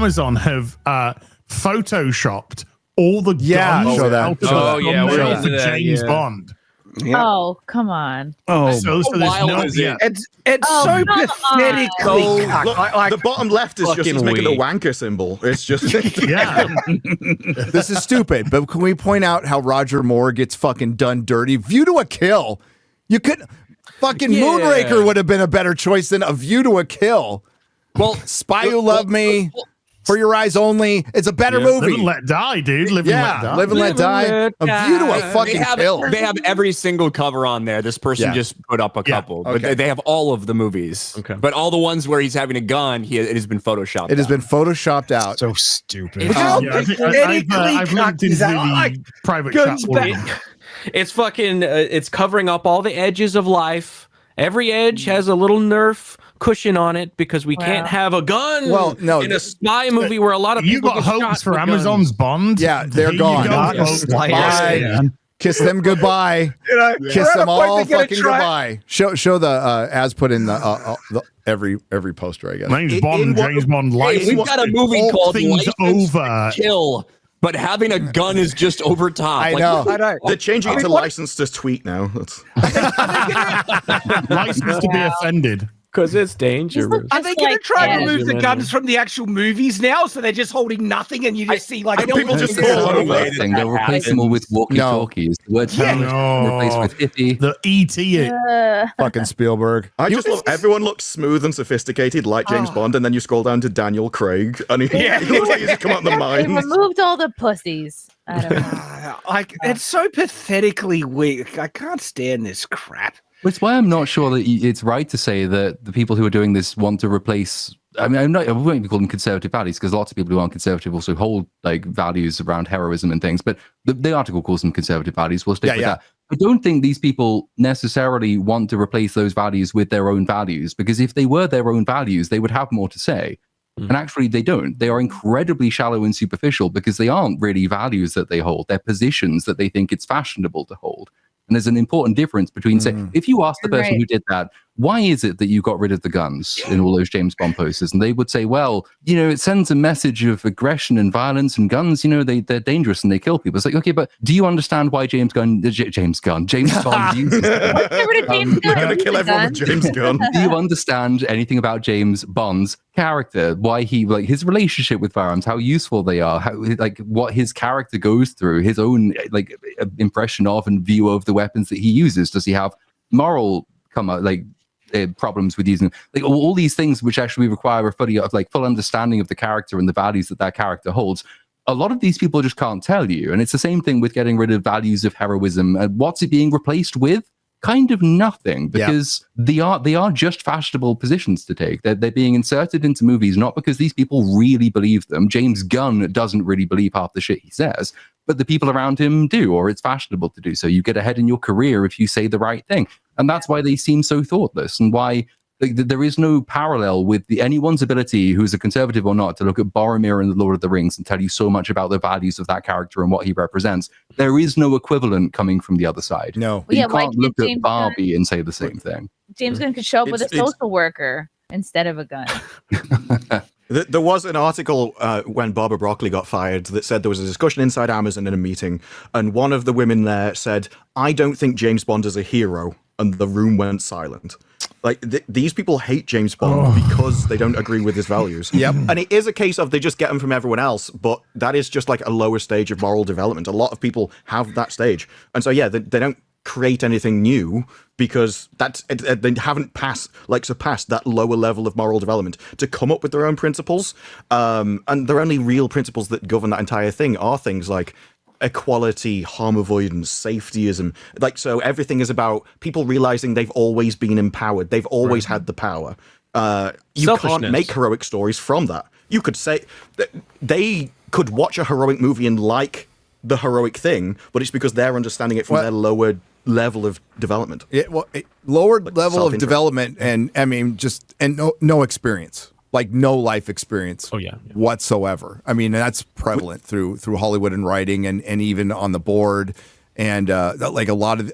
Amazon have photoshopped all the guns show that. for James Bond. Yeah. Oh, come on. Oh, so there's no. It's so pathetic. The bottom left is just he's making the wanker symbol. It's just This is stupid. But can we point out how Roger Moore gets fucking done dirty? View to a Kill. You could fucking Moonraker would have been a better choice than A View to a Kill. Well, Spy Who Loved Me. For Your Eyes Only. It's a better movie. Live and Let Die, dude. Live and Let Die. Live and Let Die. A View to a fucking Kill. They have every single cover on there. This person just put up a couple. Okay. But they have all of the movies. Okay. But all the ones where he's having a gun, it has been photoshopped. It has been photoshopped out. So stupid. I've looked into the private chat forum. It's fucking, it's covering up all the edges of life. Every edge has a little Nerf cushion on it because we can't have a gun in a spy movie where a lot of people got hopes for Amazon's Bond. Yeah, they're gone. Bye. Kiss them goodbye. Kiss them all fucking goodbye. Show the as put in the every poster, I guess. James Bond license. We've got a movie called Things License Over. to Kill. But having a gun is just over top. I know. They're changing it to license to tweet now. License to be offended. Because it's dangerous. Are they going to try and remove the guns from the actual movies now? So they're just holding nothing and you just see like people just they'll replace them all with walkie-talkies. The word replaced with hippie. The E.T. Fucking Spielberg. I just love everyone looks smooth and sophisticated like James Bond, and then you scroll down to Daniel Craig, and he looks like he's just come out of the They mines. removed all the pussies. I don't know. It's so pathetically weak. I can't stand this crap. It's why I'm not sure that it's right to say that the people who are doing this want to replace. I mean, I won't be calling them conservative values because lots of people who aren't conservative also hold like values around heroism and things. But the article calls them conservative values. We'll stick with that. I don't think these people necessarily want to replace those values with their own values, because if they were their own values, they would have more to say. And actually, they don't. They are incredibly shallow and superficial because they aren't really values that they hold. They're positions that they think it's fashionable to hold. And there's an important difference between, say, if you ask the person who did that, why is it that you got rid of the guns in all those James Bond posters? And they would say, well, you know, it sends a message of aggression and violence, and guns, you know, they're dangerous and they kill people. It's like, okay, but do you understand why James Bond uses them? We're going to kill everyone with James Gunn. Do you understand anything about James Bond's character? Why he, like, his relationship with firearms, how useful they are, how, like, what his character goes through, his own, like, impression of and view of the weapons that he uses? Does he have moral problems with using, like, all these things which actually require a full understanding of the character and the values that that character holds? A lot of these people just can't tell you. And it's the same thing with getting rid of values of heroism. What's it being replaced with? Kind of nothing, because they are just fashionable positions to take. They're being inserted into movies not because these people really believe them. James Gunn doesn't really believe half the shit he says, but the people around him do, or it's fashionable to do so. You get ahead in your career if you say the right thing. And that's why they seem so thoughtless, and why there is no parallel with anyone's ability, who's a conservative or not, to look at Boromir in The Lord of the Rings and tell you so much about the values of that character and what he represents. There is no equivalent coming from the other side. No. You can't look at Barbie and say the same thing. James Gunn could show up with a social worker instead of a gun. There was an article when Barbara Broccoli got fired that said there was a discussion inside Amazon in a meeting, and one of the women there said, I don't think James Bond is a hero, and the room went silent. Like, these people hate James Bond because they don't agree with his values. And it is a case of they just get them from everyone else, but that is just like a lower stage of moral development. A lot of people have that stage. And so, they don't create anything new because they haven't surpassed that lower level of moral development to come up with their own principles. And their only real principles that govern that entire thing are things like equality, harm avoidance, safetyism. Like, so everything is about people realizing they've always been empowered. They've always had the power. You can't make heroic stories from that. You could say that they could watch a heroic movie and like the heroic thing, but it's because they're understanding it from their lower level of development. Lower level of development, and I mean, no experience. Like, no life experience whatsoever. I mean, that's prevalent through Hollywood and writing and even on the board. And like a lot of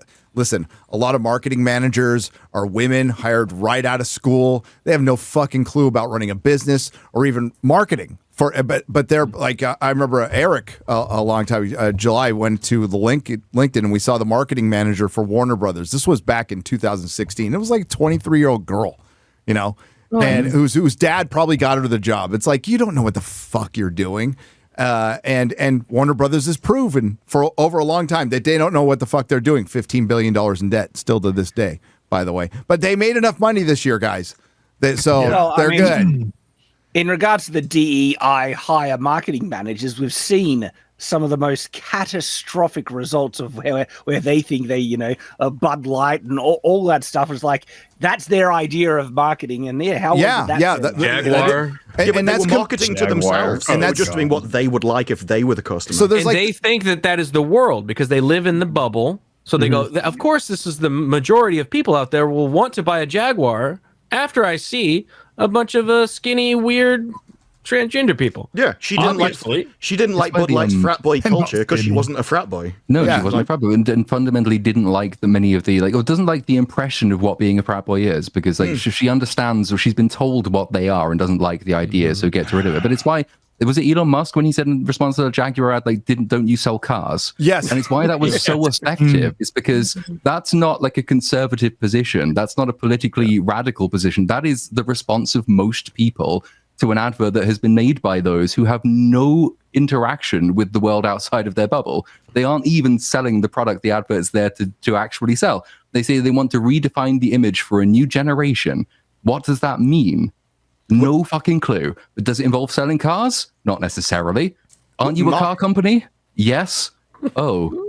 marketing managers are women hired right out of school. They have no fucking clue about running a business or even marketing. but they're like I remember Eric a long time. July went to the LinkedIn and we saw the marketing manager for Warner Brothers. This was back in 2016. It was like a 23-year-old girl, and whose dad probably got her the job. It's like you don't know what the fuck you're doing. And Warner Brothers has proven for over a long time that they don't know what the fuck they're doing. $15 billion in debt still to this day, by the way. But they made enough money this year, guys. They're good. In regards to the DEI hire marketing managers, we've seen some of the most catastrophic results of where they think they, Bud Light and all that stuff is like, that's their idea of marketing. And Jaguar. And that's marketing to themselves. And that's just doing what they would like if they were the customer. So they think that is the world because they live in the bubble. So they go, of course, this is the majority of people out there will want to buy a Jaguar after I see a bunch of skinny, weird transgender people. Yeah, she didn't like Bud Light's frat boy culture because she wasn't a frat boy. No, she wasn't a frat boy, and fundamentally didn't like many of the or doesn't like the impression of what being a frat boy is because she understands or she's been told what they are and doesn't like the idea, so gets rid of it. But it's why. Was it Elon Musk when he said in response to the Jaguar ad, don't you sell cars? Yes. And it's why that was so effective. It's because that's not like a conservative position. That's not a politically radical position. That is the response of most people to an advert that has been made by those who have no interaction with the world outside of their bubble. They aren't even selling the product the advert's there to actually sell. They say they want to redefine the image for a new generation. What does that mean? No fucking clue. But does it involve selling cars? Not necessarily. Aren't you a car company? Yes. Oh.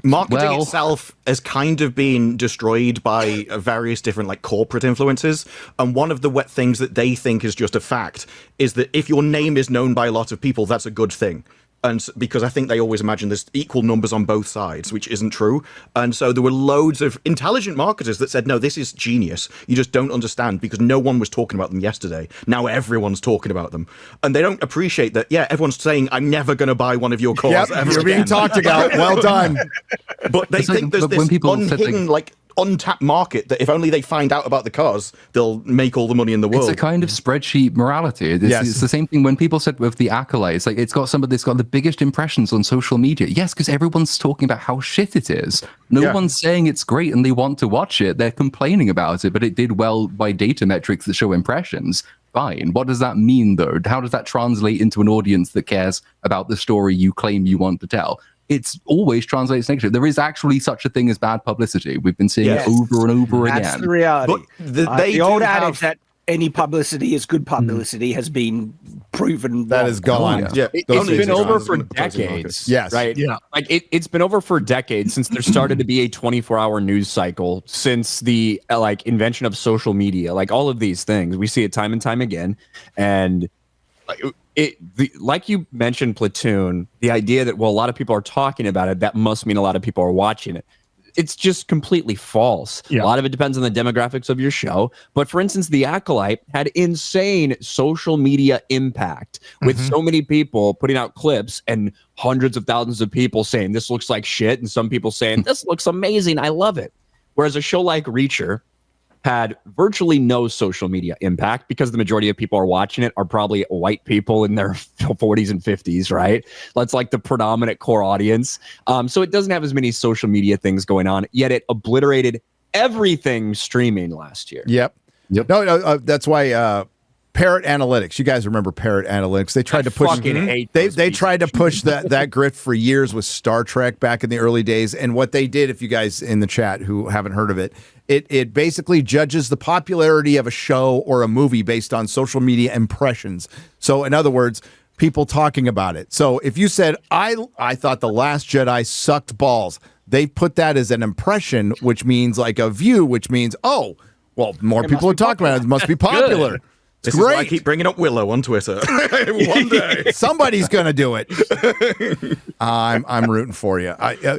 Marketing itself has kind of been destroyed by various different corporate influences. And one of the things that they think is just a fact is that if your name is known by a lot of people, that's a good thing. And because I think they always imagine there's equal numbers on both sides, which isn't true. And so there were loads of intelligent marketers that said, no, this is genius. You just don't understand because no one was talking about them yesterday. Now everyone's talking about them. And they don't appreciate that, everyone's saying, I'm never going to buy one of your cars ever you're again. being talked about. Well done. But they think there's this unhidden, untapped market that if only they find out about the cars, they'll make all the money in the world. It's a kind of spreadsheet morality. It's the same thing when people said with the Acolytes, it's got the biggest impressions on social media. Yes, because everyone's talking about how shit it is. No one's saying it's great and they want to watch it. They're complaining about it, but it did well by data metrics that show impressions. Fine. What does that mean, though? How does that translate into an audience that cares about the story you claim you want to tell? It's always translates negative. There is actually such a thing as bad publicity. We've been seeing it over and over again. That's the reality. The old adage that any publicity is good publicity has been proven. That is gone. It's been over for decades. Yes. Right? Yeah. It's been over for decades since there started to be a 24-hour news cycle, since the invention of social media, all of these things. We see it time and time again. And like you mentioned, Platoon, the idea that, a lot of people are talking about it, that must mean a lot of people are watching it. It's just completely false. A lot of it depends on the demographics of your show. But for instance, The Acolyte had insane social media impact with so many people putting out clips and hundreds of thousands of people saying this looks like shit, and some people saying this looks amazing, I love it. Whereas a show like Reacher had virtually no social media impact because the majority of people are watching it are probably white people in their 40s and 50s, right? That's the predominant core audience. So it doesn't have as many social media things going on, yet it obliterated everything streaming last year. Yep. No, that's why Parrot Analytics. You guys remember Parrot Analytics? They tried to push. They tried to push that grift for years with Star Trek back in the early days. And what they did, if you guys in the chat who haven't heard of it, it basically judges the popularity of a show or a movie based on social media impressions. So in other words, people talking about it. So if you said, I thought The Last Jedi sucked balls, they put that as an impression, which means a view, which means, more people are talking about it. It must be popular. This is why I keep bringing up Willow on Twitter. One day. Somebody's going to do it. I'm rooting for you. Parrot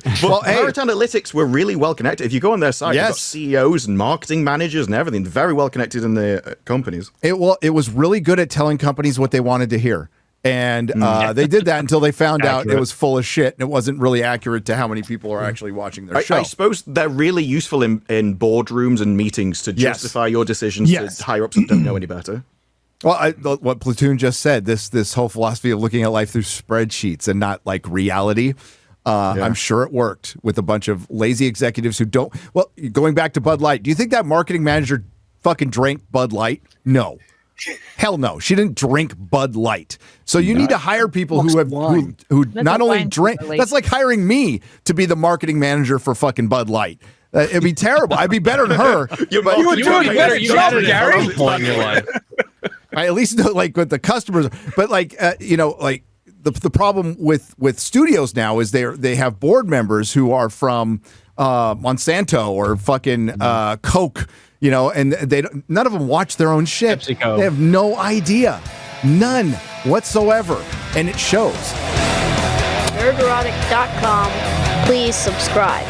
Analytics were really well connected. If you go on their site, you've got CEOs and marketing managers and everything. They're very well connected in their companies. It was really good at telling companies what they wanted to hear. And they did that until they found out it was full of shit and it wasn't really accurate to how many people are actually watching their show. I suppose they're really useful in boardrooms and meetings to justify your decisions to higher ups that don't know any better. Well, what Platoon just said, this whole philosophy of looking at life through spreadsheets and not like reality, I'm sure it worked with a bunch of lazy executives who don't. Well, going back to Bud Light, do you think that marketing manager fucking drank Bud Light? No. Hell no. She didn't drink Bud Light. So you need to hire people who not only drink. That's like hiring me to be the marketing manager for fucking Bud Light. It'd be terrible. I'd be better than her. You would do it better. You had it at some point in your life. I at least know like with the customers, but like like the problem with studios now is they have board members who are from Monsanto or fucking Coke, and none of them watch their own shit. PepsiCo. They have no idea, none whatsoever, and it shows. Nerderotic.com. Please subscribe.